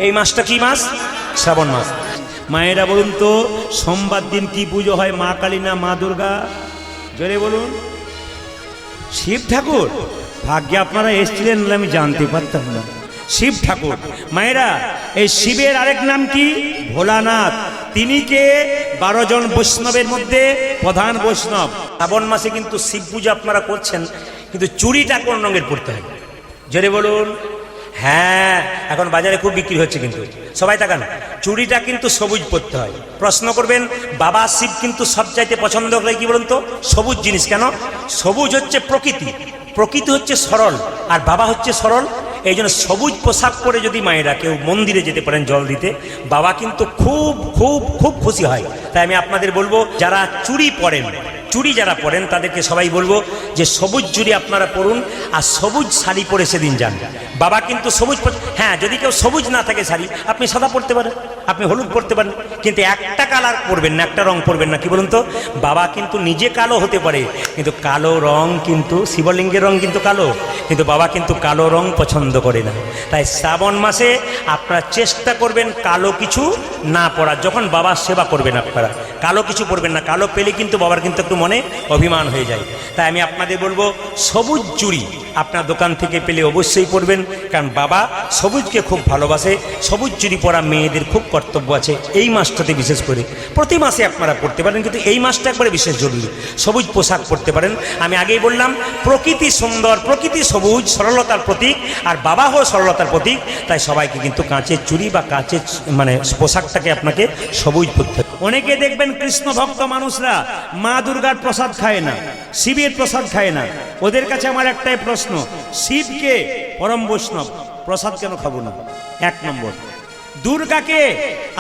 এই মাসটা কি মাস? শ্রাবণ মাস। মায়েরা বলুন তো, সোমবার দিন কি পুজো হয়? মা কালী না মা দুর্গা? জোরে বলুন। শিব ঠাকুর। ভাগ্যে আপনারা এসেছিলেন, আমি জানতে পারতাম না। শিব ঠাকুর। মায়েরা, এই শিবের আরেক নাম কি? ভোলানাথ। তিনি কে? 12 জন বৈষ্ণবের মধ্যে প্রধান বৈষ্ণব। শ্রাবণ মাসে কিন্তু শিব পূজা আপনারা করছেন, কিন্তু চুড়িটা কোন রঙের পড়তে হয়? জোরে বলুন। হ্যাঁ, এখন বাজারে খুব বিক্রি হচ্ছে, কিন্তু সবাই তাকান, চুড়িটা কিন্তু সবুজ পড়তে হয়। প্রশ্ন করবেন, বাবা শিব কিন্তু সবচাইতে পছন্দ করে কি বলুন তো? সবুজ জিনিস। কেন? সবুজ হচ্ছে প্রকৃতি, প্রকৃতি হচ্ছে সরল, আর বাবা হচ্ছে সরল। এই জন্য সবুজ পোশাক পরে যদি মায়েরা কেউ মন্দিরে যেতে পারেন জল দিতে, বাবা কিন্তু খুব খুব খুব খুশি হয়। তাই আমি আপনাদের বলবো, যারা চুড়ি পরেন, চুড়ি যারা পরেন তাদেরকে সবাই বলবো যে সবুজ চুড়ি আপনারা পরুন, আর সবুজ শাড়ি পরে সেদিন যান। বাবা কিন্তু সবুজ, হ্যাঁ যদি কেউ সবুজ না থাকে শাড়ি, আপনি সাদা পরতে পারেন, আপনি হলুদ পরতে পারেন, কিন্তু একটা কালার পরবেন না, একটা রং পরবেন না। কি বলুন তো? বাবা কিন্তু নিজে কালো হতে পারে, কিন্তু কালো রং কিন্তু, শিবলিঙ্গের রং কিন্তু কালো, কিন্তু বাবা কিন্তু কালো রং পছন্দ করে না। তাই শ্রাবণ মাসে আপনারা চেষ্টা করবেন কালো কিছু না পরার। যখন বাবার সেবা করবেন আপনারা কালো কিছু পরবেন না। কালো পেলে কিন্তু বাবার কিন্তু একটু মনে অভিমান হয়ে যায়। তাই আমি আপনাদের বলবো, সবুজ চুড়ি আপনার দোকান থেকে পেলে অবশ্যই পরবেন, কারণ বাবা সবুজকে খুব ভালোবাসে। সবুজ চুড়ি পরা মেয়েদের খুব কর্তব্য আছে এই মাসটাতে, বিশেষ করে প্রতি মাসে আপনারা পড়তে পারেন, কিন্তু এই মাসটা একবারে বিশেষ জরুরি। সবুজ পোশাক পরতে পারেন। আমি আগেই বললাম, প্রকৃতি সুন্দর, প্রকৃতি সবুজ, সরলতার প্রতীক, আর বাবা হো সরলতার প্রতীক। তাই সবাইকে কিন্তু কাঁচের চুড়ি বা কাঁচের পোশাকটাকে আপনাকে সবুজ পরতে হবে। অনেকে দেখবেন কৃষ্ণ ভক্ত মানুষরা মা দুর্গার প্রসাদ খায় না, শিবের প্রসাদ খায় না। ওদের কাছে আমার একটাই প্রশ্ন, শিবকে পরম বৈষ্ণব, প্রসাদ কেন খাবো না? 1 নম্বর। দুর্গাকে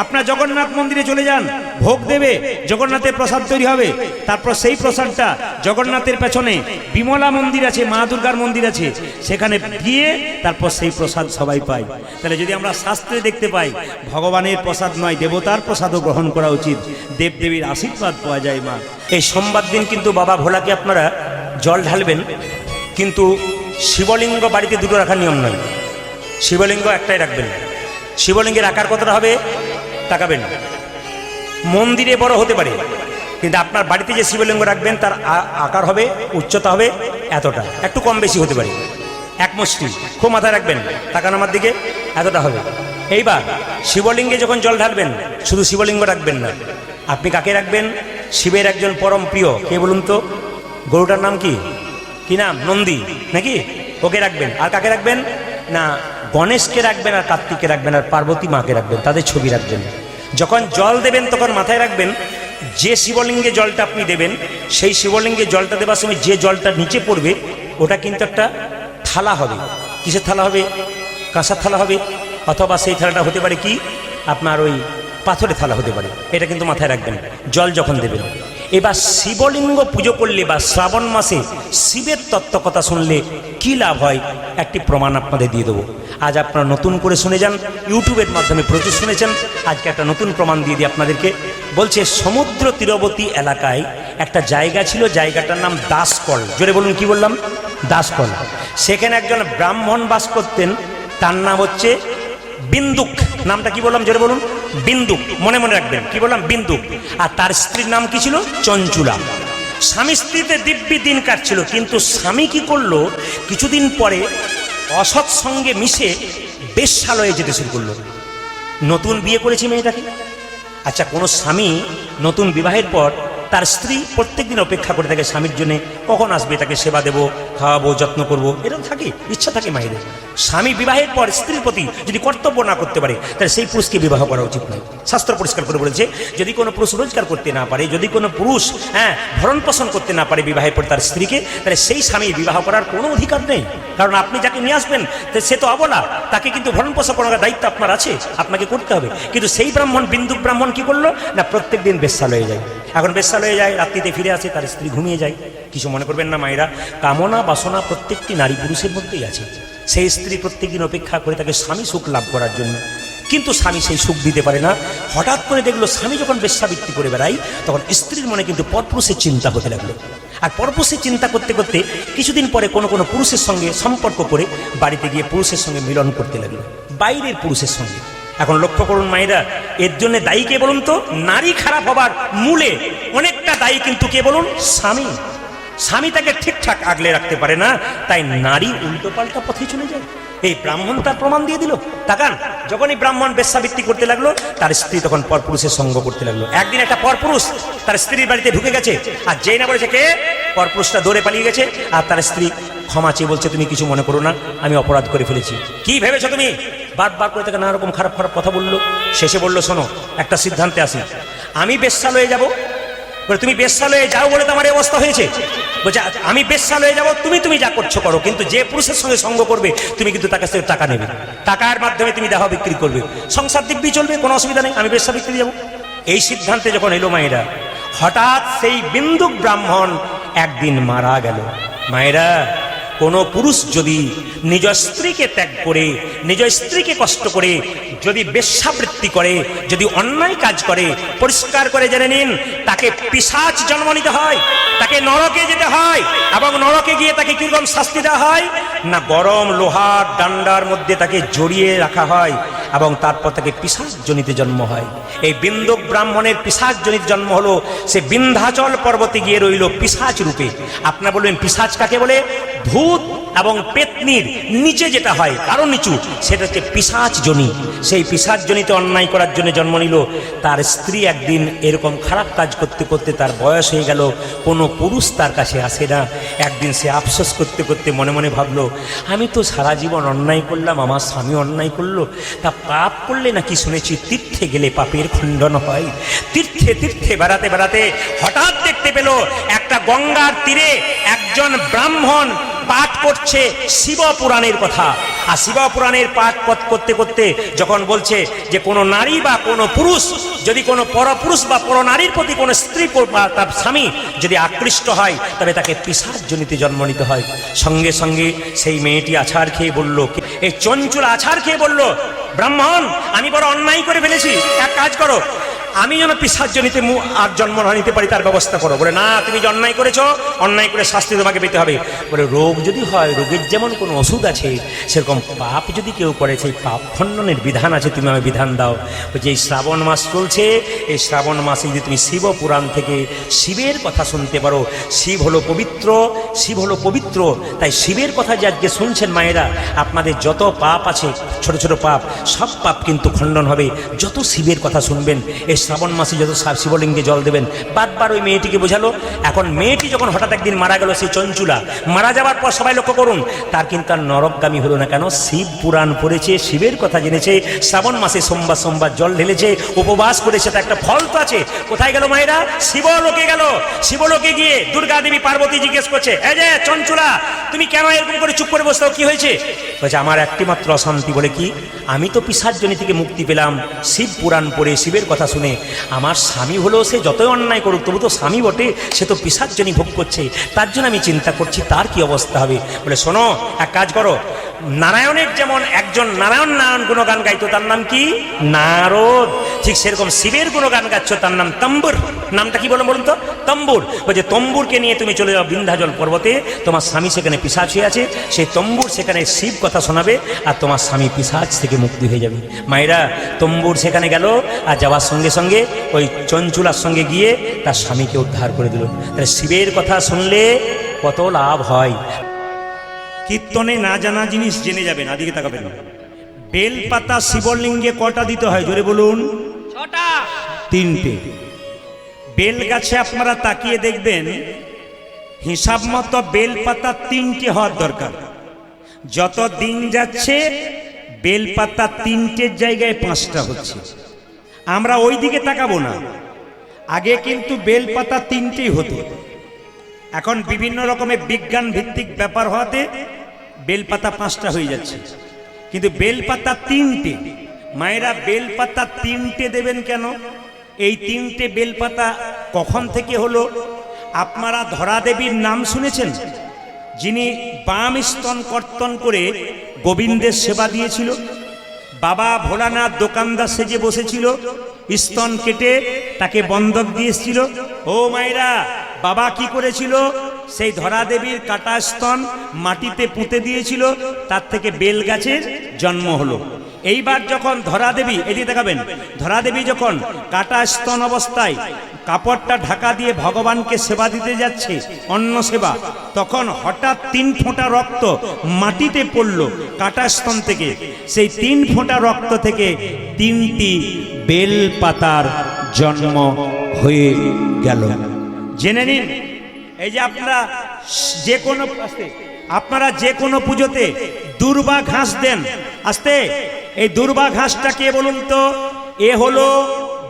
আপনার জগন্নাথ মন্দিরে চলে যান, ভোগ দেবে, জগন্নাথের প্রসাদ তৈরি হবে, তারপর সেই প্রসাদটা জগন্নাথের পেছনে বিমলা মন্দির আছে, মা দুর্গার মন্দির আছে, সেখানে গিয়ে তারপর সেই প্রসাদ সবাই পায়। তাহলে যদি আমরা শাস্ত্রে দেখতে পাই ভগবানের প্রসাদ নয়, দেবতার প্রসাদও গ্রহণ করা উচিত, দেবদেবীর আশীর্বাদ পাওয়া যায় মা। এই সোমবার দিন কিন্তু বাবা ভোলাকে আপনারা জল ঢালবেন, কিন্তু শিবলিঙ্গ বাড়িতে দুটো রাখার নিয়ম নয়। শিবলিঙ্গ একটাই রাখবেন। শিবলিঙ্গের আকার কতটা হবে তাকাবেন। মন্দিরে বড় হতে পারে, কিন্তু আপনার বাড়িতে যে শিবলিঙ্গ রাখবেন তার আকার হবে, উচ্চতা হবে এতটা, একটু কম বেশি হতে পারে, 1 মুষ্টি। খুব মাথায় রাখবেন, তাকান আমার দিকে, এতটা হবে। এইবার শিবলিঙ্গে যখন জল ঢালবেন, শুধু শিবলিঙ্গ রাখবেন না, আপনি কাকে রাখবেন? শিবের একজন পরম প্রিয়, কে বলুন তো? গরুটার নাম কি? কি নাম? নন্দী নাকি? ওকে রাখবেন। আর কাকে রাখবেন? না, গণেশকে রাখবেন, আর কার্তিককে রাখবেন, আর পার্বতী মাকে রাখবেন, তাদের ছবি রাখবেন। যখন জল দেবেন তখন মাথায় রাখবেন, যে শিবলিঙ্গে জলটা আপনি দেবেন, সেই শিবলিঙ্গে জলটা দেওয়ার সময় যে জলটা নিচে পড়বে ওটা কিন্তু একটা থালা হবে। কিসের থালা হবে? কাঁসার থালা হবে, অথবা সেই থালাটা হতে পারে কি আপনার ওই পাথরের থালা হতে পারে। এটা কিন্তু মাথায় রাখবেন জল যখন দেবেন। এবার শিবলিঙ্গ পুজো করলে বা শ্রাবণ মাসে শিবের তত্ত্ব কথা শুনলে কি লাভ হয়, একটি প্রমাণ আপনাদের দিয়ে দেবো। আজ আপনারা নতুন করে শুনে যান, ইউটিউবের মাধ্যমে প্রচুর শুনেছেন, আজকে একটা নতুন প্রমাণ দিয়ে দিই আপনাদেরকে। বলছে সমুদ্র তীরবর্তী এলাকায় একটা জায়গা ছিল, জায়গাটার নাম দাসকল। জোরে বলুন, কি বললাম? দাসকল। সেখানে একজন ব্রাহ্মণ বাস করতেন, তার নাম হচ্ছে বিন্দুক। নামটা কি বললাম? জোরে বলুন, বিন্দুক। মনে মনে রাখবেন, কি বললাম? বিন্দুক। আর তার স্ত্রীর নাম কি ছিল? চঞ্চুলা। স্বামী স্ত্রীতে দিব্যি দিন কাটছিল, কিন্তু স্বামী কি করলো, কিছুদিন পরে অসৎ সঙ্গে মিশে বেশ্যালয়ে যেতে শুরু করলো। নতুন বিয়ে করেছি মেয়েটাকে। আচ্ছা, কোনো স্বামী নতুন বিবাহের পর তার স্ত্রী প্রত্যেকদিন অপেক্ষা করে থাকে স্বামীর জন্য, কখন আসবে, তাকে সেবা দেবো, খাওয়াবো, যত্ন করবো, এরকম থাকে, ইচ্ছা থাকে মায়েদের। স্বামী বিবাহের পর স্ত্রীর প্রতি যদি কর্তব্য না করতে পারে, তাহলে সেই পুরুষকে বিবাহ করা উচিত নয়। শাস্ত্র পরিষ্কার করে বলেছে, যদি কোনো পুরুষ রোজগার করতে না পারে, যদি কোনো পুরুষ ভরণ পোষণ করতে না পারে বিবাহের পর তার স্ত্রীকে, তাহলে সেই স্বামী বিবাহ করার কোনো অধিকার নেই। কারণ আপনি যাকে নিয়ে আসবেন সে তো অবলা, তাকে কিন্তু ভরণ পোষণ করার দায়িত্ব আপনার আছে, আপনাকে করতে হবে। কিন্তু সেই ব্রাহ্মণ, বিন্দুক ব্রাহ্মণ কি করলো না, প্রত্যেক দিন বেশ্যালয়ে যায়। এখন বেশ্যালয়ে যায়, রাত্রিতে ফিরে আসে, তার স্ত্রী ঘুমিয়ে যায়। কিছু মনে করবেন না মায়েরা, কামনা বাসনা প্রত্যেকটি নারী পুরুষের মধ্যেই আছে। সেই স্ত্রী প্রত্যেকদিন অপেক্ষা করে থাকে স্বামী সুখ লাভ করার জন্য, কিন্তু স্বামী সেই সুখ দিতে পারে না। হঠাৎ করে দেখলো স্বামী যখন বেশ্যাবৃত্তি করে বেড়ায়, তখন স্ত্রীর মনে কিন্তু পরপুরুষের চিন্তা হতে লাগলো। আর পরপুরুষের চিন্তা করতে করতে কিছুদিন পরে কোনো কোনো পুরুষের সঙ্গে সম্পর্ক করে বাড়িতে গিয়ে পুরুষের সঙ্গে মিলন করতে লাগলো, বাইরের পুরুষের সঙ্গে। এখন লক্ষ্য করুন মায়েরা, এর জন্য দায়ী কে বলুন তো? নারী খারাপ হবার মূলে অনেকটা দায়ী কিন্তু কে বলুন? স্বামী। স্বামী তাকে ঠিকঠাক আগলে রাখতে পারে না, তাই নারী উল্টো পাল্টা পথে চলে যায়। এই ব্রাহ্মণ তার প্রমাণ দিয়ে দিল। তাকান, যখনই ব্রাহ্মণ বেশ্যাবৃত্তি করতে লাগলো, তার স্ত্রী তখন পরপুরুষের সঙ্গ করতে লাগলো। একদিন একটা পরপুরুষ তার স্ত্রীর বাড়িতে ঢুকে গেছে, আর যেই না বলেছে কে, পরপুরুষটা দৌড়ে পালিয়ে গেছে। আর তার স্ত্রী ক্ষমা চেয়ে বলছে, তুমি কিছু মনে করো না, আমি অপরাধ করে ফেলেছি। কি ভেবেছো তুমি? বারবার করে তাকে নানা রকম খারাপ খারাপ কথা বললো। শেষে বললো, শোনো, একটা সিদ্ধান্তে আসি, আমি বেশ্যালয়ে যাব। বলে, তুমি বেশ্যালয়ে যাও বলে তো আমার এই অবস্থা হয়েছে। বলছে, আমি বেশ্যালয়ে যাব, তুমি যা করছো করো, কিন্তু যে পুরুষের সঙ্গে সঙ্গ করবে তুমি কিন্তু তার কাছ থেকে টাকা নেবে, টাকার মাধ্যমে তুমি দেহ বিক্রি করবে, সংসার দিব্যি চলবে, কোনো অসুবিধা নেই, আমি বেশ্যা বিক্রি যাবো। এই সিদ্ধান্তে যখন এলো মায়েরা, হঠাৎ সেই বিন্দুক ব্রাহ্মণ একদিন মারা গেল। মায়েরা, কোনো পুরুষ যদি নিজ স্ত্রীকে ত্যাগ করে, নিজ স্ত্রীকে কষ্ট করে যদি বেশ্যাবৃত্তি করে, যদি অন্যায় কাজ করে, পরিষ্কার করে জেনে নিন, তাকে পিশাচ জন্ম নিতে হয়, তাকে নরকে যেতে হয়। এবং নরকে গিয়ে তাকে কিরকম শাস্তি দেওয়া হয় না, গরম লোহার ডান্ডার মধ্যে তাকে জড়িয়ে রাখা হয় এবং তারপর তাকে পিশাচ জনিতে জন্ম হয়। এই বিন্দুক ব্রাহ্মণের পিশাচ জনিত জন্ম হলো, সে বিন্ধ্যাচল পর্বতে গিয়ে রইল পিশাচ রূপে। আপনারা বলবেন পিশাচ কাকে বলে? ভূত এবং পেতনির নিচে যেটা হয়, আরো নিচু, সেটা হচ্ছে পিশাচ জনি। সেই পিশাচ জনিতে অন্যায় করার জন্য জন্ম নিল। তার স্ত্রী একদিন এরকম খারাপ কাজ করতে করতে তার বয়স হয়ে গেল, কোনো পুরুষ তার কাছে আসে না। একদিন সে আফসোস করতে করতে মনে মনে ভাবলো, আমি তো সারা জীবন অন্যায় করলাম, আমার স্বামী অন্যায় করলো, তা পাপ করলে নাকি শুনেছি তীর্থে গেলে পাপের খণ্ডন হয়। তীর্থে তীর্থে বেড়াতে বেড়াতে হঠাৎ দেখতে পেল একটা গঙ্গার তীরে একজন ব্রাহ্মণ পাঠ করছে শিব পুরাণের কথা। আর শিব পুরাণের পাঠ করতে করতে যখন বলছে যে কোনো নারী বা কোনো পুরুষ যদি কোনো পরপুরুষ বা পরনারীর প্রতি কোনো স্ত্রী বা তার স্বামী যদি আকৃষ্ট হয়, তবে তাকে পিশাচ জনিতে জন্ম নিতে হয়। সঙ্গে সঙ্গে সেই মেয়েটি আছাড় খেয়ে বলল, এই চঞ্চল আছাড় খেয়ে বলল, ব্রাহ্মণ, আমি বড় অন্যায় করে ফেলেছি, এক কাজ করো, আমি যেন পিশাচ জনিতে আর জন্ম না নিতে পারি তার ব্যবস্থা করো। বলে, না, তুমি যে অন্যায় করেছো, অন্যায় করে শাস্তি তোমাকে পেতে হবে। বলে, রোগ যদি হয়, রোগের যেমন কোনো ওষুধ আছে, সেরকম পাপ যদি কেউ করে, সেই পাপ খণ্ডনের বিধান আছে, তুমি আমায় বিধান দাও। বলছে, এই শ্রাবণ মাস চলছে, এই শ্রাবণ মাসে যদি তুমি শিব পুরাণ থেকে শিবের কথা শুনতে পারো, শিব হলো পবিত্র, শিব হলো পবিত্র, তাই শিবের কথা যে আজকে শুনছেন মায়েরা, আপনাদের যত পাপ আছে, ছোট ছোট পাপ, সব পাপ কিন্তু খণ্ডন হবে যত শিবের কথা শুনবেন। এই শ্রাবণ মাসে যত শিবলিঙ্গে জল দেবেন। বারবার ওই মেয়েটিকে বোঝালো। এখন মেয়েটি যখন হঠাৎ একদিন মারা গেল, সেই চঞ্চুলা মারা যাওয়ার পর সবাই লক্ষ্য করুন, তার কিন্তু আর নরকগামী হলো না। কেন? শিব পুরাণ পড়েছে, শিবের কথা জেনেছে, শ্রাবণ মাসে সোমবার সোমবার জল ঢেলেছে, উপবাস করেছে, তা একটা ফল তো আছে। কোথায় গেল মায়েরা? শিবলোকে গেল। শিবলোকে গিয়ে দুর্গা দেবী পার্বতী জিজ্ঞেস করছে, এই যে চঞ্চুলা, তুমি কেন এরকম করে চুপ করে বসে থাকো, কি হয়েছে? বলছে, আমার একটি মাত্র অশান্তি। বলে, কি? আমি তো পিশাচ জনি থেকে মুক্তি পেলাম শিব পুরাণ পড়ে, শিবের কথা শুনে। আমার স্বামী হলেও সে যতই অন্যায় করুক, তবু তো স্বামী বটে, সে তো পিশাচ জনি ভোগ করছে, তার জন্য আমি চিন্তা করছি তার কি অবস্থা হবে। বলে, শোনো, এক কাজ করো, নারায়ণের যেমন একজন নারায়ণ নারায়ণ গুণগান গাইতো, তার নাম কি? নারদ। ঠিক সেরকম শিবের গুণগান গাচ্ছ, তার নাম তম্বুর। নামটা কি বলুন তো? তম্বুর। বলছে, তম্বুরকে নিয়ে তুমি চলে যাও বিন্ধ্যাচল পর্বতে, তোমার স্বামী সেখানে পিশাচ হয়ে আছে, সেই তম্বুর সেখানে শিব কথা শোনাবে, আর তোমার স্বামী পিশাচ থেকে মুক্তি হয়ে যাবে। মায়েরা, তম্বুর সেখানে গেল, আর যাওয়ার সঙ্গে সঙ্গে ওই চঞ্চুলার সঙ্গে গিয়ে তার স্বামীকে উদ্ধার করে দিল। তাহলে শিবের কথা শুনলে কত লাভ হয়। কীর্তনে না জানা জিনিস জেনে যাবেন। আদিকে তাকাবেন। বেলপাতা শিবলিঙ্গে কটা দিতে হয়? জোরে বলুন। 6টা। 3টে। বেল গাছে আপনারা তাকিয়ে দেখবেন, হিসাব মতো বেলপাতা 3টে হওয়ার দরকার। যত দিন যাচ্ছে বেলপাতা 3টের জায়গায় 5টা হচ্ছে। আমরা ওই দিকে তাকাবো না। আগে কিন্তু বেলপাতা 3টেই হতো। এখন বিভিন্ন রকমের বিজ্ঞান ভিত্তিক ব্যাপার হওয়াতে বেলপাতা 5টা হয়ে যাচ্ছে, কিন্তু বেলপাতা 3টে। মায়েরা, বেলপাতা 3টে দেবেন কেন? এই 3টে বেলপাতা কখন থেকে হলো? আপনারা ধরা দেবীর নাম শুনেছেন, যিনি বাম স্তন কর্তন করে গোবিন্দের সেবা দিয়েছিল। বাবা ভোলানাথ দোকানদার সেজে বসেছিল, স্তন কেটে তাকে বন্ধক দিয়েছিল। ও মায়েরা, বাবা কি করেছিল? সেই ধরা দেবীর কাটা স্তন মাটিতে পুঁতে দিয়েছিল, তার থেকে বেল গাছের জন্ম হলো। এইবার যখন ধরাদেবী, এদিকে দেখাবেন, ধরাদেবী যখন কাটা স্তন অবস্থায় কাপড়টা ঢাকা দিয়ে ভগবানকে সেবা দিতে যাচ্ছে, অন্ন সেবা, তখন হঠাৎ 3 ফোঁটা রক্ত মাটিতে পড়ল কাটা স্তন থেকে। সেই 3 ফোঁটা রক্ত থেকে 3টি বেল পাতার জন্ম হয়ে গেল। জেনে নিন, এই যে আপনারা যে কোনো পুজোতে দুর্বা ঘাস দেন, আস্তে, এই দুর্বা ঘাসটা কে বলুন তো? এ হলো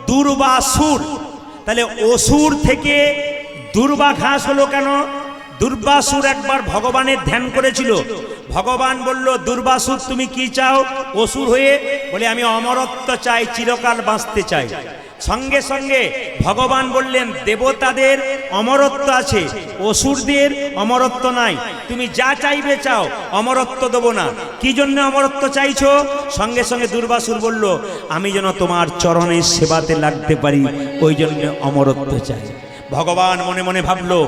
দুর্বাসুর। তাহলে অসুর থেকে দুর্বা ঘাস হলো কেন? দুর্বাসুর একবার ভগবানের ধ্যান করেছিল। ভগবান বলল, দুর্বাসুর তুমি কি চাও? অসুর হয়ে বলে, আমি অমরত্ব চাই, চিরকাল বাঁচতে চাই। সঙ্গে সঙ্গে ভগবান বললেন, দেবতাদের অমরত্ব আছে, অসুরদের অমরত্ব নাই, তুমি যা চাইবে চাও, অমরত্ব দেবো না। কি জন্য অমরত্ব চাইছো? সঙ্গে সঙ্গে দুর্বাসুর বলল, আমি যেন তোমার চরণের সেবাতে লাগতে পারি, ওই জন্য অমরত্ব চাই। ভগবান মনে মনে ভাবলো,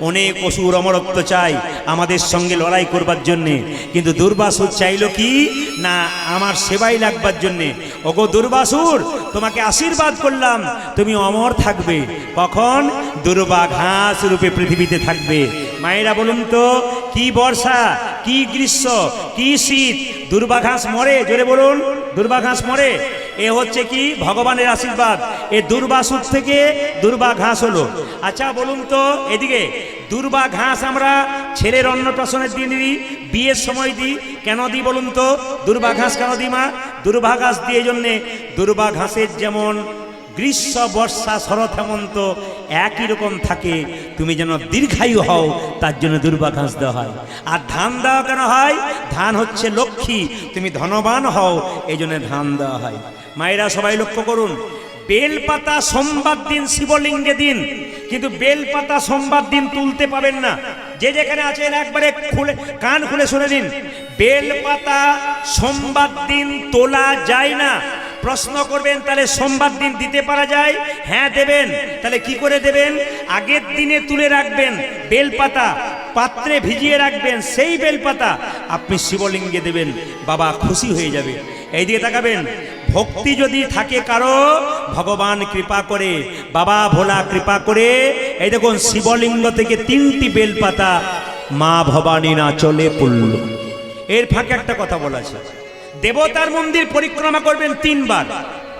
অনেক অসুর অমরত্ব চাই আমাদের সঙ্গে লড়াই করবার জন্যে, কিন্তু দুর্বাসুর চাইলো কি না, আমার সেবাই লাগবার জন্যে। ওগো দুর্বাসুর, তোমাকে আশীর্বাদ করলাম, তুমি অমর থাকবে। কখন? দুর্বা ঘাস রূপে পৃথিবীতে থাকবে। মায়েরা বলুন তো, কি বর্ষা, কি গ্রীষ্ম, কি শীত, দুর্বা ঘাস মরে? জোরে বলুন, দুর্বা ঘাস মরে। এ হচ্ছে কি ভগবানের আশীর্বাদ। এ দুর্বাসুর থেকে দুর্বা ঘাস হলো। আচ্ছা বলুন তো, এদিকে দুর্বা ঘাস আমরা ছেলের অন্নপ্রাশনের দিন দিই, বিয়ের সময় দিই, কেন দিই বলুন তো? দুর্বা ঘাস কেন দিই মা? দুর্বা ঘাস দিয়ে জন্যে, দুর্বা ঘাসের যেমন গ্রীষ্ম, বর্ষা, শরৎ, হেমন্ত একই রকম থাকে, তুমি যেন দীর্ঘায়ু হও, তার জন্য দুর্বা ঘাস দেওয়া হয়। আর ধান দেওয়া কেন হয়? ধান হচ্ছে লক্ষ্মী, তুমি ধনবান হও, এই জন্য ধান দেওয়া হয়। মায়েরা সবাই লক্ষ্য করুন, বেলপাতা সোমবার দিন শিবলিঙ্গে দিন, কিন্তু বেলপাতা সোমবার দিন তুলতে পাবেন না। যে যেখানে আছেন একবারে খুলে কান খুলে শুনে দিন, বেলপাতা সোমবার দিন তোলা যায় না। প্রশ্ন করবেন, তাহলে সোমবার দিন দিতে পারা যায়? হ্যাঁ দেবেন। তাহলে কি করে দেবেন? আগের দিনে তুলে রাখবেন বেলপাতা, পাত্রে ভিজিয়ে রাখবেন, সেই বেলপাতা আপনি শিবলিঙ্গে দেবেন, বাবা খুশি হয়ে যাবে। এইদিকে তাকাবেন, ভক্তি যদি থাকে কারো, ভগবান কৃপা করে, বাবা ভোলা কৃপা করে। এই দেখুন, শিবলিঙ্গ থেকে 3টি বেলপাতা মা ভবানী না চলে পড়ল। এর ফাঁকে একটা কথা বলা আছে, দেবতার মন্দির পরিক্রমা করবেন 3 বার,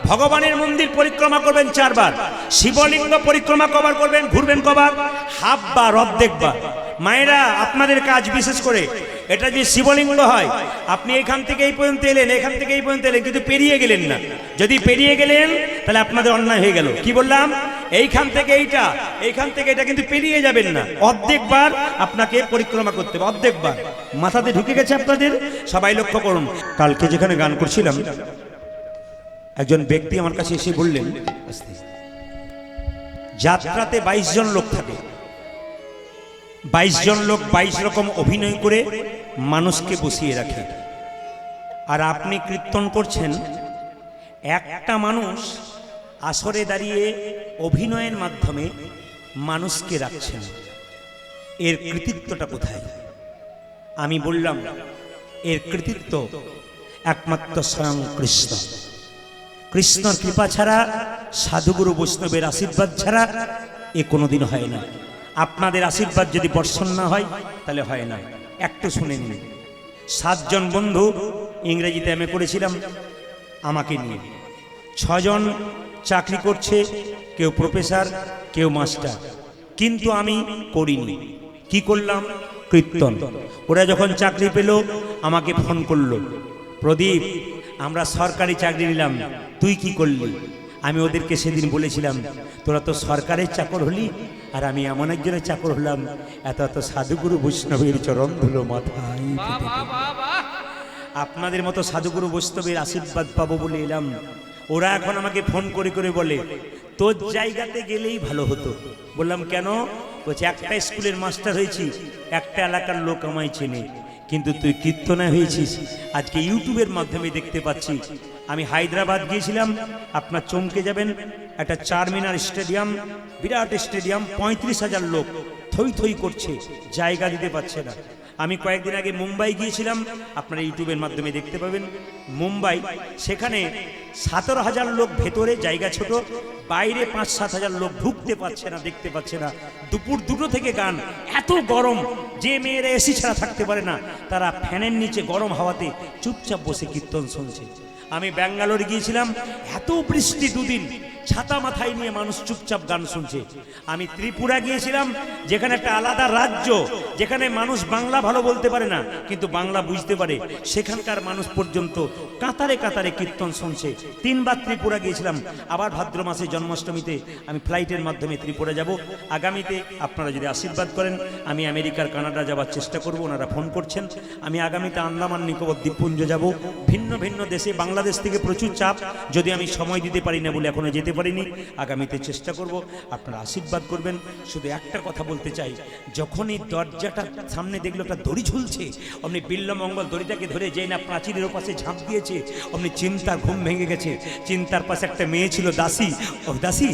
ভগবানের মন্দির পরিক্রমা করবেন 4 বার, শিবলিঙ্গ পরিক্রমা কবার করবেন, ঘুরবেন কবার? হাফ বার, অর্ধেক বার। মায়েরা আপনাদের কাজ বিশেষ করে, এটা যে শিবলিঙ্গ হয়, আপনি এখান থেকে এই পর্যন্ত এলেন, এখান থেকে এই পর্যন্ত এলেন, কিন্তু পেরিয়ে গেলেন না। যদি পেরিয়ে গেলেন তাহলে আপনাদের অন্যায় হয়ে গেল। কি বললাম? এইখান থেকে এইটা, এইখান থেকে এটা, কিন্তু পেরিয়ে যাবেন না। অর্ধেকবার আপনাকে পরিক্রমা করতে হবে, অর্ধেকবার। মাথাতে ঢুকে গেছে আপনাদের? সবাই লক্ষ্য করুন, কালকে যেখানে গান করছিলাম, একজন ব্যক্তি আমার কাছে এসে বললেন, যাত্রাতে 22 জন লোক থাকে, 22 জন লোক 22 রকম অভিনয় করে মানুষকে বসিয়ে রাখে, আর আপনি কীর্তন করছেন, একটা মানুষ আসরে দাঁড়িয়ে অভিনয়ের মাধ্যমে মানুষকে রাখছেন, এর কৃতিত্বটা কোথায়? আমি বললাম, এর কৃতিত্ব একমাত্র স্বয়ং কৃষ্ণ। কৃষ্ণর কৃপা ছাড়া, সাধুগুরু বৈষ্ণবের আশীর্বাদ ছাড়া এ কোনোদিন হয় না। আপনাদের আশীর্বাদ যদি বর্ষণ না হয় তাহলে হয় না। একটু শুনে নিন। 7 জন বন্ধু ইংরেজিতে এমএ করেছিলাম আমাকে নিয়ে, 6 জন চাকরি করছে, কেউ প্রফেসর, কেউ মাস্টার, কিন্তু আমি করিনি। কি করলাম? কীর্তন। ওরা যখন চাকরি পেল আমাকে ফোন করলো, প্রদীপ আমরা সরকারি চাকরি নিলাম, তুই কি করলি? আমি ওদেরকে সেদিন বলেছিলাম, তোরা তো সরকারের চাকর হলি, আর আমি এমন একজনের চাকর হলাম, এত এত সাধুগুরু বৈষ্ণবের চরণ ধুলো মাথায়। আপনাদের মতো সাধুগুরু বৈষ্ণবের আশীর্বাদ পাবো বলে এলাম। ওরা এখন আমাকে ফোন করে করে বলে, তোর জায়গাতে গেলেই ভালো হতো। বললাম কেন? বলছে, একটা স্কুলের মাস্টার হয়েছি, একটা এলাকার লোক আমায় চেনে, কিন্তু তুই কীর্তনা হয়েছিস, আজকে ইউটিউবের মাধ্যমে দেখতে পাচ্ছি। আমি হায়দ্রাবাদ গিয়েছিলাম, আপনার চমকে যাবেন, একটা 4 মিনার স্টেডিয়াম, বিরাট স্টেডিয়াম, 35,000 লোক থই থই করছে, জায়গা দিতে পারছে না। আমি কয়েকদিন আগে মুম্বাই গিয়েছিলাম, আপনারা ইউটিউবের মাধ্যমে দেখতে পাবেন। মুম্বাই, সেখানে 17,000 লোক ভেতরে, জায়গা ছোট, বাইরে 5-7 হাজার লোক ঢুকতে পারছে না, দেখতে পাচ্ছে না। দুপুর 2টো থেকে গান, এত গরম, যে মেয়েরা এসি ছাড়া থাকতে পারে না তারা ফ্যানের নিচে গরম হাওয়াতে চুপচাপ বসে কীর্তন শুনছে। আমি ব্যাঙ্গালোর গিয়েছিলাম, এত বৃষ্টি, 2 দিন ছাতা মাথায় নিয়ে মানুষ চুপচাপ গান শুনছে। আমি ত্রিপুরা গিয়েছিলাম, যেখানে একটা আলাদা রাজ্য, যেখানে মানুষ বাংলা ভালো বলতে পারে না কিন্তু বাংলা বুঝতে পারে, সেখানকার মানুষ পর্যন্ত কাতারে কাতারে কীর্তন শুনছে। 3বার ত্রিপুরা গিয়েছিলাম। আবার ভাদ্র মাসে জন্মাষ্টমীতে আমি ফ্লাইটের মাধ্যমে ত্রিপুরা যাব। আগামীতে আপনারা যদি আশীর্বাদ করেন আমি আমেরিকার, কানাডা যাওয়ার চেষ্টা করব, ওনারা ফোন করছেন। আমি আগামীতে আন্দামান নিকোবর দ্বীপপুঞ্জ যাব, ভিন্ন ভিন্ন দেশে। বাংলাদেশ থেকে প্রচুর চাপ, যদি আমি সময় দিতে পারি না বলে এখনো যেতে পারিনি, আগামীতে চেষ্টা করব। আপনারা আশীর্বাদ করবেন। শুধু একটা কথা বলতে চাই, যখন এই দরজাটা সামনে দেখলো একটা দড়ি ঝুলছে, অমনি বিল্লমঙ্গল দড়িটাকে ধরে যেই না প্রাচীরের ওপাশে ঝাঁপ দিয়েছে, অমনি চিন্তার ঘুম ভেঙে গেছে। চিন্তার পাশে একটা মেয়ে ছিল, দাসী। ও দাসী,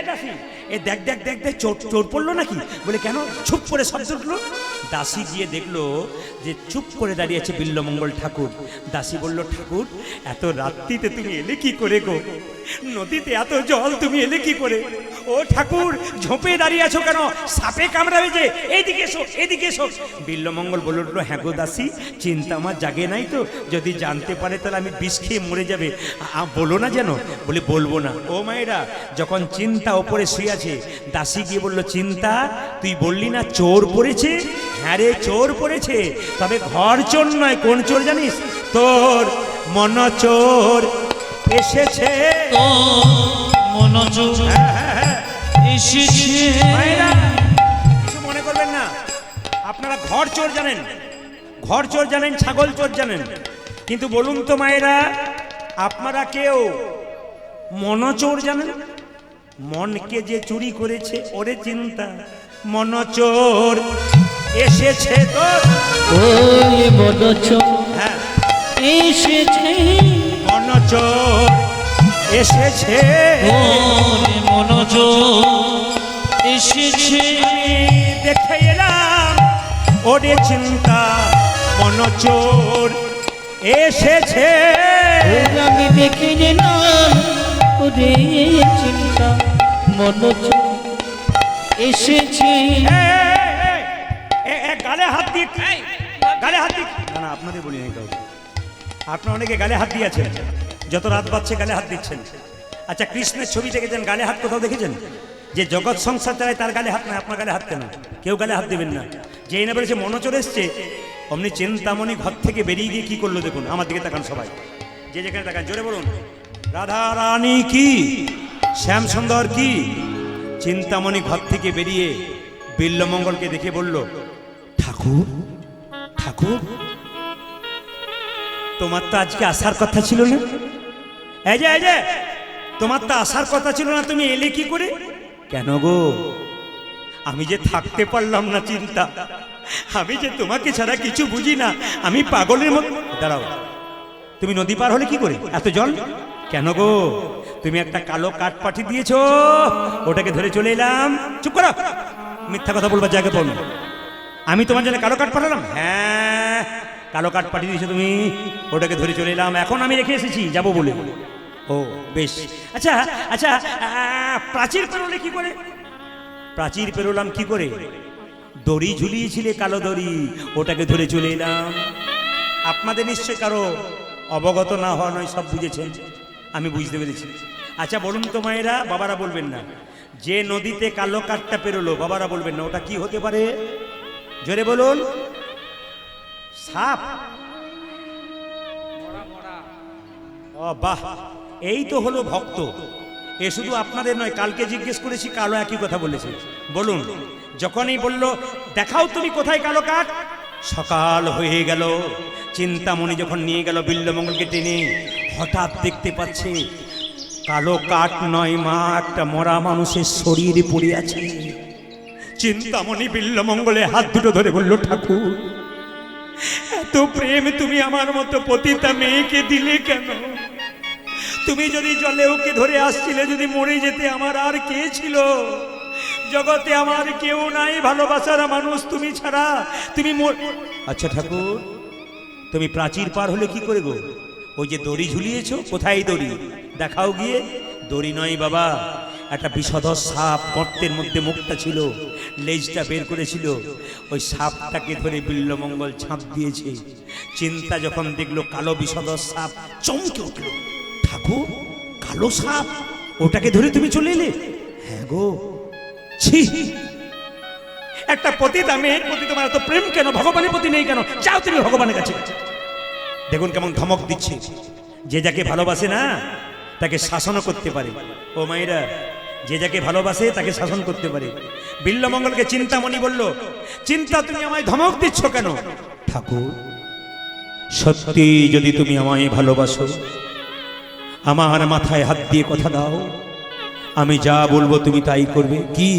দাসী, এ দেখ দেখ দেখ দেখ, চোর চোর পড়লো নাকি? বলে কেন? চুপ করে শব্দ উঠলো। দাসী গিয়ে দেখলো যে চুপ করে দাঁড়িয়ে আছে বিল্লমঙ্গল ঠাকুর। দাসী বলল, ঠাকুর, এত রাত্রিতে তুমি এলে কি করে গো? নদীতে এত জল, তুমি এলে কি করে? ও ঠাকুর, ঝোপে দাঁড়িয়ে আছো কেন? সাপে কামড়াবে যে, এইদিকে এসো, এদিকে এসো। বিল্লমঙ্গল বলে উঠলো, হ্যাঁ গো দাসী, চিন্তা আমার জাগে নাই তো, যদি জানতে পারে তাহলে আমি বিষ খেয়ে মরে যাবে, বলো না যেন। বলে, বলবো না। ও মায়েরা, যখন চিন্তা ওপরে শুয়ে আছে, দাসী গিয়ে বললো, চিন্তা, তুই বললি না চোর পড়েছে? হ্যাঁ রে, চোর পড়েছে, তবে ঘর চোর নয়। কোন চোর জানিস? তোর মন চোর এসেছে। মনোযোগ এসেছে। কিছু মনে করবেন না, আপনারা ঘর চোর জানেন, ঘর চোর জানেন, ছাগল চোর জানেন, কিন্তু বলুন তো মায়েরা, আপনারা কেউ মনচোর জানেন? মনকে যে চুরি করেছে, ওরে চিন্তা, মনচোর এসেছে। তোর ওই মনোযোগ হ্যাঁ, এসেছে। মনচোর এসেছে। ওই মনোযোগ এসেছে। আমি দেখে এলাম, ওরে চিন্তা, মনচোর এসেছে। আমি দেখে নিলাম, ওরে চিন্তা, মনোযোগ এসেছে। গালে হাত দিয়ে, গালে হাত দিয়ে, না না আপনাদের বলি নাই কাউকে, আপনারা অনেকে গালে হাত দিয়েছেন, যত রাত বাজছে গালে হাত দিচ্ছেন। আচ্ছা, কৃষ্ণের ছবি দেখেছেন? গালে হাত কোথাও দেখেছেন? যে জগৎ সংসার চালায় তার গালে হাত না, আপনার গালে হাত কেন? কেউ গালে হাত দেবেন না। যে না বলেছে মনোচর এসছে, অমনি চিন্তামণি ঘর থেকে বেরিয়ে গিয়ে কি করলো দেখুন। আমার দিকে তাকান সবাই, যে যেখানে তাকান, জোরে বলুন, রাধা রানী কি, শ্যাম সুন্দর কি। চিন্তামণি ঘর থেকে বেরিয়ে বিল্লমঙ্গলকে দেখে বলল, ঠাকুর, ঠাকুর, তোমার তো আজকে আসার কথা ছিল না? এই যে তোমার তো আসার কথা ছিল না, তুমি এলে কি করে? কেন গো? আমি যে থাকতে পারলাম না, চিন্তা, আমি যে তোমাকে ছাড়া কিছু বুঝি না, আমি পাগলের মতো। দাঁড়াও, তুমি নদী পার হলে কি করে? এত জল কেন গো? তুমি একটা কালো কাঠ পাঠি দিয়েছো, ওটাকে ধরে চলে এলাম। চুপ করো, মিথ্যা কথা বলবার জায়গা পাও না। আমি তোমার জন্য কালো কাঠ পাঠালাম? হ্যাঁ, কালো কাঠ পাঠিয়ে দিয়েছো তুমি, ওটাকে ধরে চলে এলাম। এখন আমি রেখে এসেছি যাবো বলে। ও বেশ, আচ্ছা আচ্ছা, প্রাচীর পেরোলে কি করে? প্রাচীর পেরোলাম কি করে? দড়ি ঝুলিয়েছিলে, কালো দড়ি, ওটাকে ধরে চলে এলাম। আপনাদের নিশ্চয় কারো অবগত না হওয়া নয়, সব বুঝেছেন, আমি বুঝতে পেরেছি। আচ্ছা বলুন তো মায়েরা, বাবারা বলবেন না, যে নদীতে কালো কাঠটা পেরোলো, বাবারা বলবেন না, ওটা কি হতে পারে? জোরে বলুন। সাপ? ও বাহ, এই তো হলো ভক্ত। এ শুধু আপনাদের নয়, কালকে জিজ্ঞেস করেছি, কালো একই কথা বলেছে। বলুন, যখনই বলল দেখাও তুমি কোথায় কালো কাঠ, সকাল হয়ে গেল। চিন্তামণি যখন নিয়ে গেল বিল্লমঙ্গলকে টেনে, হঠাৎ দেখতে পাচ্ছে কালো কাঠ নয় মা, একটা মরা মানুষের শরীর পড়ে আছে। চিন্তামণি বিল্লমঙ্গলে হাত দুটো ধরে বলল, ঠাকুর, এত প্রেম তুমি আমার মতো পতিতা মেয়েকে দিলে কেন? তুমি যদি জলে ওকে ধরে আসছিলে, যদি মরে যেতে, আমার আর কে ছিল? জগতে আমার কেউ নাই ভালোবাসার মানুষ তুমি ছাড়া। তুমি আচ্ছা ঠাকুর, তুমি প্রাচীর পার হলে কি করে গো? ওই যে দড়ি ঝুলিয়েছো, কোথায় দড়ি? দেখাও গিয়ে। দড়ি নয় বাবা, একটা বিষধর সাপ, গর্তের মধ্যে মুখটা ছিল, লেজটা বের করেছিল। ওই সাপটাকে ধরে বিল্বমঙ্গল ছাপ দিয়েছে। চিন্তা যখন দেখলো কালো বিষধর সাপ, চমকে উঠল। ঠাকুর, কালো সাপ, ওটাকে ধরে তুমি চলে এলে? হ্যাঁ গো। ছি, একটা পতিতা মেয়ের প্রতি তোমার এত প্রেম কেন? ভগবানের প্রতি নেই কেন? চাও তুমি ভগবানের কাছে। দেখুন কেমন ধমক দিচ্ছে। যে যাকে ভালোবাসে না তাকে শাসনও করতে পারে। ও মায়েরা, যে যাকে ভালোবাসে তাকে শাসন করতে পারে। বিল্বমঙ্গলকে চিন্তামণি বলল, চিন্তা তুমি আমায় ধমক দিচ্ছ কেন? ঠাকুর, সত্যি যদি তুমি আমায় ভালোবাসো, আমার মাথায় হাত দিয়ে কথা দাও, আমি যা বলবো তুমি তাই করবে। কি?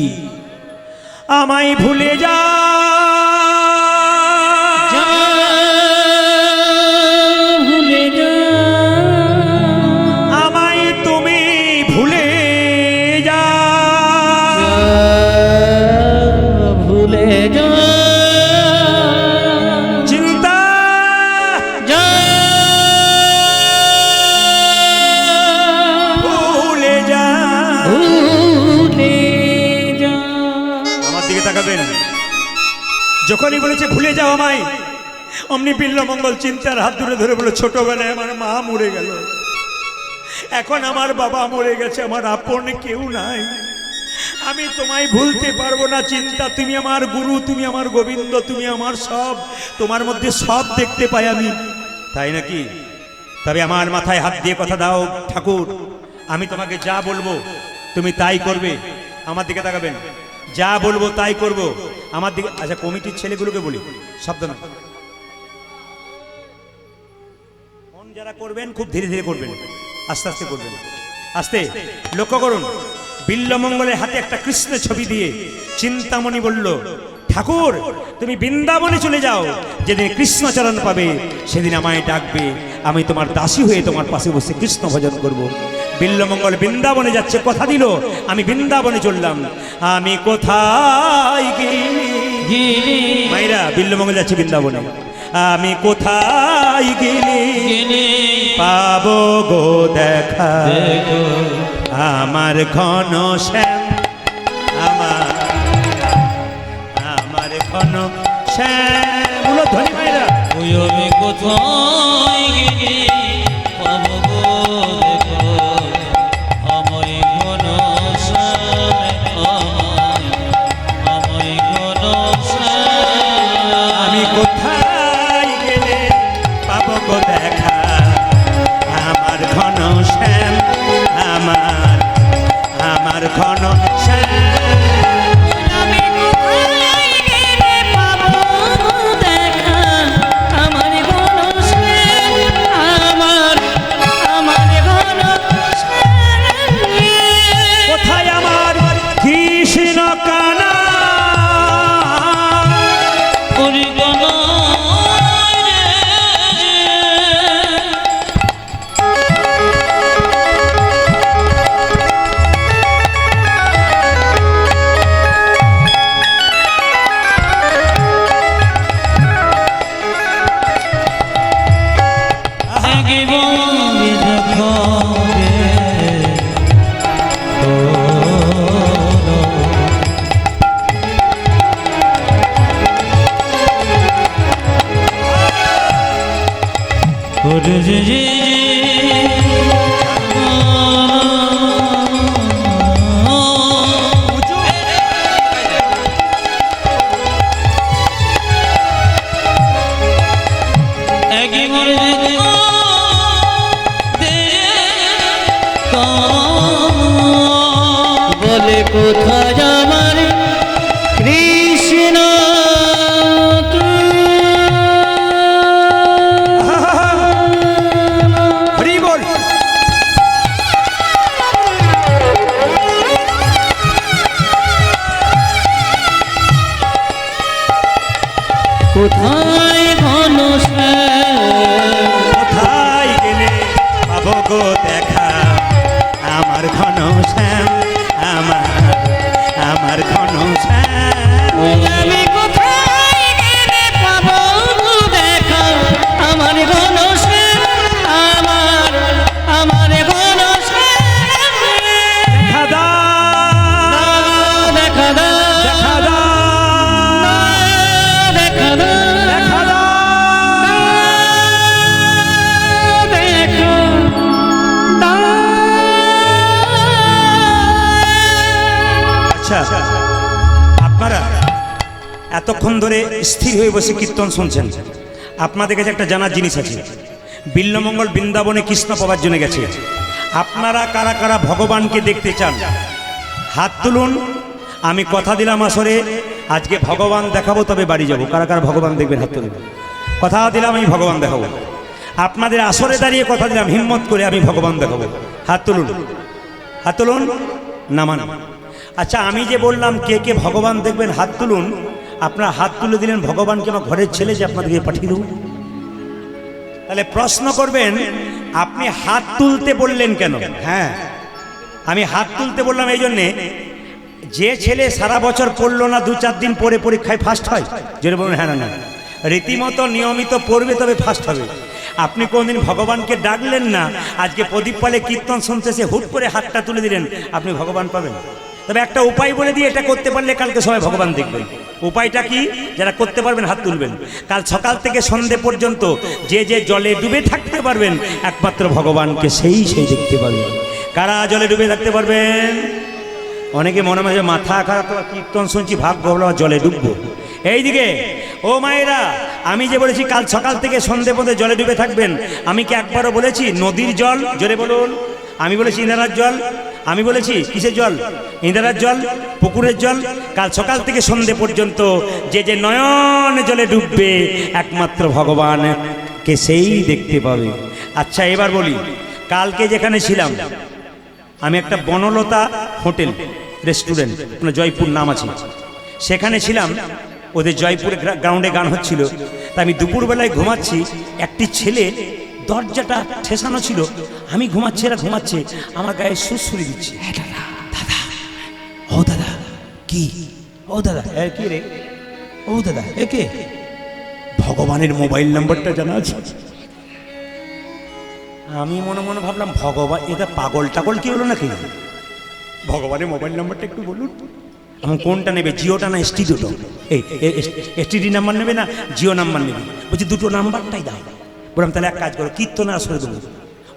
আমায় ভুলে যা, ভুলে যা, আমায় তুমি ভুলে যা, ভুলে যা, চিন্তা যা, ভুলে যা। ভুলে যা। আমার দিকে তাকাবেন। যখনই বলেছে ভুলে যাও আমায়, অমনি বিল্বমঙ্গল চিন্তার হাত ধরে ধরে বলে, ছোটবেলায় আমার মা মরে গেল, এখন আমার বাবা মরে গেছে, আমার আপন কেউ নাই, আমি তোমায় ভুলতে পারবো না। চিন্তা, তুমি আমার গুরু, তুমি আমার গোবিন্দ, তুমি আমার সব, তোমার মধ্যে সব দেখতে পাই আমি। তাই নাকি? তবে আমার মাথায় হাত দিয়ে কথা দাও ঠাকুর, আমি তোমাকে যা বলবো তুমি তাই করবে। আমার দিকে তাকাবেন। যা বলবো তাই করব, আমার দিকে। আচ্ছা, কমিটির ছেলেগুলোকে বলি, সাবধান, ফোন যারা করবেন খুব ধীরে ধীরে করবেন, আস্তে আস্তে করবেন, আস্তে। লক্ষ্য করুন, বিল্বমঙ্গলের হাতে একটা কৃষ্ণের ছবি দিয়ে চিন্তামণি বলল, ঠাকুর তুমি বৃন্দাবনে চলে যাও, যেদিন কৃষ্ণচরণ পাবে সেদিন আমায় ডাকবে, আমি তোমার দাসী হয়ে তোমার পাশে বসে কৃষ্ণ ভজন করব। বিল্বমঙ্গল বৃন্দাবনে যাচ্ছে, কথা দিল, আমি বৃন্দাবনে চললাম। আমি কোথায় গেলি, মাইরা, বিল্বমঙ্গল যাচ্ছে বৃন্দাবনে। আমি কোথায় গেলি পাবো গো দেখা, আমার ঘন শ্যাম, আমার ঘন শ্যাম। বলো ধনী মাইরা, ওই আমি কোথায় গেলে পাবো গো দেখো, আমায় ঘন শ্যাম, আমায় ঘন শ্যাম। আমি কোথায় গেলে পাবো গো দেখা, আমার ঘন শ্যাম, আমার ঘন শ্যাম। আমি কোথায় গেলে পাবো দেখা, আমার ঘন শ্যাম, আমার ঘন শ্যাম। কোথায় আমার কৃষ্ণ কানা, বলে কোথায় আমার কৃষ্ণ, হরি বল। কোথায় ঘন শ্যাম, কোথায় গেলে পাবো গো দেখা, আমার ঘন শ্যাম, আমার ঘন শ্যাম। আমি কোথায় গেলে পাবো আচ্ছা, আপনারা এতক্ষণ ধরে স্থির হয়ে বসে কীর্তন শুনছেন, আপনাদের কাছে একটা জানার জিনিস আছে। বিল্লমঙ্গল বৃন্দাবনে কৃষ্ণ পাওয়ার জন্য গেছে। আপনারা কারা কারা ভগবানকে দেখতে চান হাত তুলুন। আমি কথা দিলাম আসরে আজকে ভগবান দেখাবো, তবে বাড়ি যাব। কারা কারা ভগবান দেখবেন হাত তুলুন। কথা দিলাম আমি ভগবান দেখাবো। আপনাদের আসরে দাঁড়িয়ে কথা দিলাম হিম্মত করে আমি ভগবান দেখাবো। হাত তুলুন, হাত তুলুন, নামান। আচ্ছা, আমি যে বললাম কে কে ভগবান দেখবেন হাত তুলুন, আপনারা হাত তুলে দিলেন ভগবানকে আমার ঘরের ছেলে যে আপনাদেরকে পাঠিয়ে দেবো। তাহলে প্রশ্ন করবেন আপনি হাত তুলতে বললেন কেন? হ্যাঁ, আমি হাত তুলতে বললাম এই জন্যে, যে ছেলে সারা বছর পড়লো না, 2-4 দিন পরে পরীক্ষায় ফার্স্ট হয়, যেটা বলুন হ্যাঁ না, রীতিমতো নিয়মিত পড়বে তবে ফার্স্ট হবে। আপনি কোনদিন ভগবানকে ডাকলেন না, আজকে প্রদীপ পালে কীর্তন শুনতেছে হুট করে হাতটা তুলে দিলেন, আপনি ভগবান পাবেন? তবে একটা উপায় বলে দিয়ে, এটা করতে পারলে কালকে সবাই ভগবান দেখবেন। উপায়টা কি? যারা করতে পারবেন হাত তুলবেন। কাল সকাল থেকে সন্ধে পর্যন্ত যে যে জলে ডুবে থাকতে পারবেন, একমাত্র ভগবানকে সেই দেখতে পারবেন। কারা জলে ডুবে থাকতে পারবেন? অনেকে মনে মাঝে মাথা খারাপ, কীর্তন শুনছি ভাগ্য হলো জলে ডুববো। এইদিকে ও মায়েরা, আমি যে বলেছি কাল সকাল থেকে সন্ধে পর্যন্ত জলে ডুবে থাকবেন, আমি কি একবারও বলেছি নদীর জল? জোরে বলুন। আমি বলেছি ইনারার জল? আমি বলেছি কিসের জল? ইন্দ্রার জল, পুকুরের জল। কাল সকাল থেকে সন্ধে পর্যন্ত যে যে নয়ন জলে ডুববে, একমাত্র ভগবানকে সেই দেখতে পাবে। আচ্ছা, এবার বলি, কালকে যেখানে ছিলাম আমি একটা বনলতা হোটেল রেস্টুরেন্ট, জয়পুর নাম আছে, সেখানে ছিলাম। ওদের জয়পুরে গ্রাউন্ডে গান হচ্ছিল। তা আমি দুপুরবেলায় ঘুমাচ্ছি, একটি ছেলে দরজাটা ঠেসানো ছিল, আমি ঘুমাচ্ছি, এরা ঘুমাচ্ছে, আমার গায়ে সুরসুরি দিচ্ছে। দাদা, দাদা, ও দাদা, কি? ও দাদা, কি রে? ও দাদা, একে ভগবানের মোবাইল নাম্বারটা জানা আছে? আমি মনে মনে ভাবলাম ভগবান, এটা পাগল টাগল কি হলো নাকি? ভগবানের মোবাইল নাম্বারটা একটু বলুন। আমি কোনটা নেবে, জিওটা না এসটিডিওটা? এই এসটিডি নাম্বার নেবে না জিও নাম্বার নেবে? বলছি দুটো নাম্বারটাই দাও। বললাম তাহলে এক কাজ করো, কীর্তনে আসরে দেবো।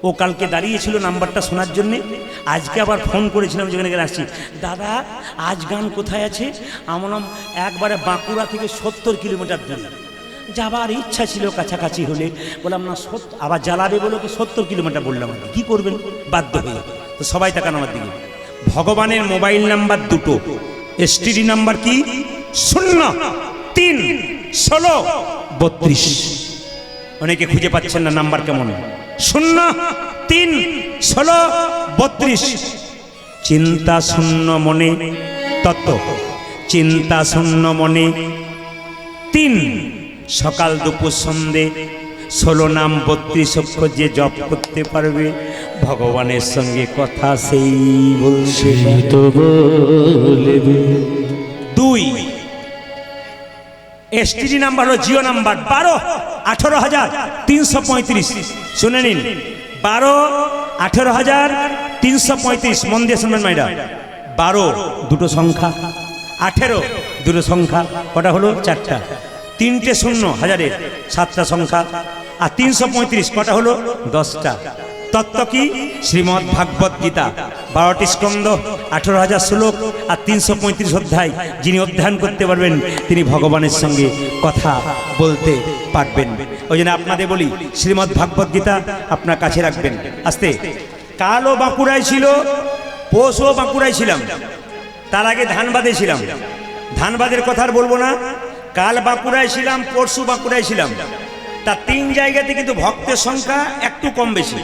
ও কালকে দাঁড়িয়েছিল নাম্বারটা শোনার জন্যে, আজকে আবার ফোন করেছিলাম যেখানে গেলে আসছি, দাদা আজ গান কোথায় আছে? আমার নাম একবারে বাঁকুড়া থেকে 70 কিলোমিটার দূরে যাবার ইচ্ছা ছিল, কাছাকাছি হলে। বললাম না, আবার জ্বালাবে বলো কি 70 কিলোমিটার বললাম, কি করবেন বাধ্য হয়ে। তো সবাই তাকান আমার দিকে। ভগবানের মোবাইল নাম্বার দুটো, এসটিডি নাম্বার কি? 03-16-32। অনেকে খুঁজে পাচ্ছেন না নাম্বার কেমন। 03-16-32। চিন্তা শূন্য মনে তত্ত্ব, চিন্তা শূন্য মনে 3 সকাল দুপুর সন্ধে 16 নাম 32 অক্ষর যে জপ করতে পারবে, ভগবানের সঙ্গে কথা সেই বলছে তো বলবে। 2 এসটিডি নাম্বার হলো জিও নাম্বার 12-18,335। শুনে নিন, 12-18,335। মন দিয়ে শুনবেন মাইরা। 12 দুটো সংখ্যা, 18 দুটো সংখ্যা, কটা হলো? 4টা। 3টে শূন্য হাজারের 7টা সংখ্যা, আর 335 কটা হলো? 10টা। তত্ত্ব কি? শ্রীমদ্ ভাগবত গীতা 12টি স্কন্ধ, 18,000 শ্লোক আর 335 অধ্যায়। যিনি অধ্যয়ন করতে পারবেন তিনি ভগবানের সঙ্গে কথা বলতে পারবেন। ওই জন্য আপনাদের বলি, শ্রীমদ্ ভাগবত গীতা আপনার কাছে রাখবেন। আস্তে, কালও বাঁকুড়ায় ছিল, পৌষও বাঁকুড়ায় ছিলাম, তার আগে ধানবাদে ছিলাম। ধানবাদের কথা আর বলবো না। কাল বাঁকুড়ায় ছিলাম, পরশু বাঁকুড়ায় ছিলাম। তা 3 জায়গাতে কিন্তু ভক্তের সংখ্যা একটু কম বেশি,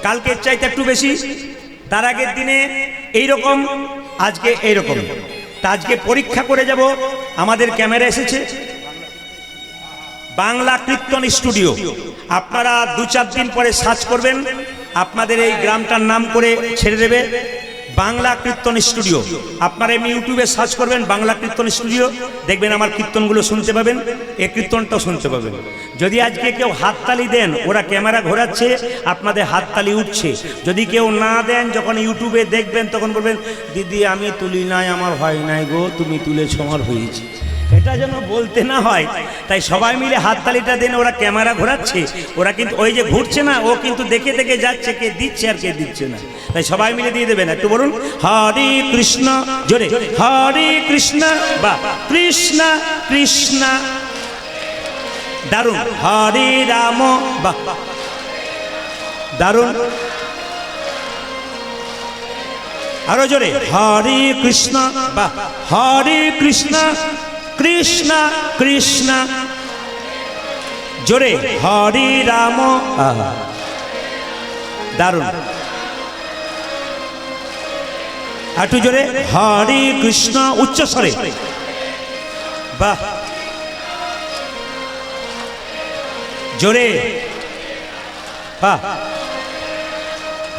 কালকের চাইতে একটু বেশি, তার আগের দিনে এইরকম, আজকে এইরকম। তা আজকে পরীক্ষা করে যাব। আমাদের ক্যামেরা এসেছে, বাংলা কীর্তন স্টুডিও। আপনারা 2-4 দিন পরে সার্চ করবেন, আপনাদের এই গ্রামটার নাম করে ছেড়ে দেবে বাংলা কীর্তন স্টুডিও। আপনারা এমনি ইউটিউবে সার্চ করবেন বাংলা কীর্তন স্টুডিও, দেখবেন আমার কীর্তনগুলো শুনতে পাবেন, এই কীর্তনটাও শুনতে পাবেন। যদি আজকে কেউ হাততালি দেন, ওরা ক্যামেরা ঘোরাচ্ছে, আপনাদের হাততালি উঠছে। যদি কেউ না দেন, যখন ইউটিউবে দেখবেন তখন বলবেন, দিদি আমি তুলি নাই, আমার হয় নাই গো, তুমি তুলেছ, আমার হয়েছে। এটা যেন বলতে না হয়, তাই সবাই মিলে হাততালিটা দেন। ওরা ক্যামেরা ঘোরাচ্ছে, ওরা কিন্তু ওই যে ঘুরছে না, ও কিন্তু দেখে দেখে যাচ্ছে কে দিচ্ছে আর কে দিচ্ছে না, তাই সবাই মিলে দিয়ে দেবেন। একটু বলুন হরে কৃষ্ণ, জোরে হরে কৃষ্ণ, বা কৃষ্ণ কৃষ্ণ, দারুণ, হরে রাম, বা দারুণ, আরো জোরে হরে কৃষ্ণ, বা হরে কৃষ্ণ কৃষ্ণ কৃষ্ণ, জোরে হরে রাম, দারুণ, একটু জোরে হরে কৃষ্ণ উচ্চ স্বরে, বাহ, জোরে, বাহ,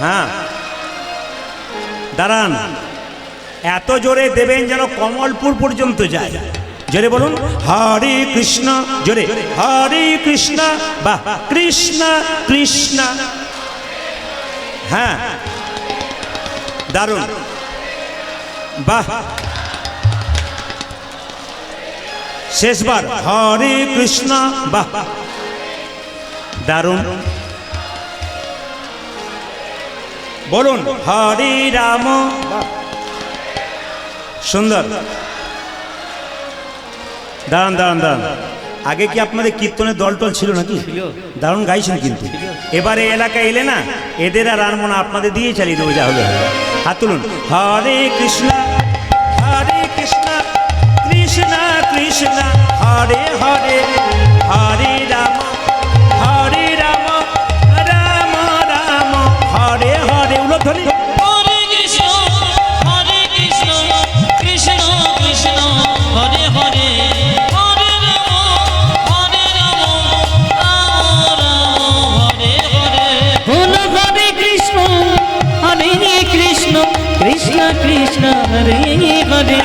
হ্যাঁ, দাঁড়ান, এত জোরে দেবেন যেন কমলপুর পর্যন্ত যায়। জোরে বলুন হরে কৃষ্ণ, জোরে হরে কৃষ্ণ, বা কৃষ্ণ কৃষ্ণ, হ্যাঁ, দারুণ, বাহ, শেষবার হরে কৃষ্ণ, বাহ, দারুণ, বলুন হরে রাম, সুন্দর, দাঁড়ান দাঁড়ান দাঁড়ান, আগে কি আপনাদের কীর্তনের দল টল ছিল নাকি? দারুণ গাইছেন, কিন্তু এবারে এলাকায় এলে না, এদের আর আনবো না, আপনাদের দিয়ে চালিয়ে দেবো, যা হবে। হাত তুলুন, হরে কৃষ্ণ কৃষ্ণ কৃষ্ণ কৃষ্ণ, হরে হরে, হরে রাম রাম রাম, হরে হরে, উলধ্বনি, হরে কৃষ্ণ কৃষ্ণ কৃষ্ণ, হরে হরে, হরে রাম রাম হরে হরে। বলো হরে কৃষ্ণ কৃষ্ণ কৃষ্ণ হরে হরে।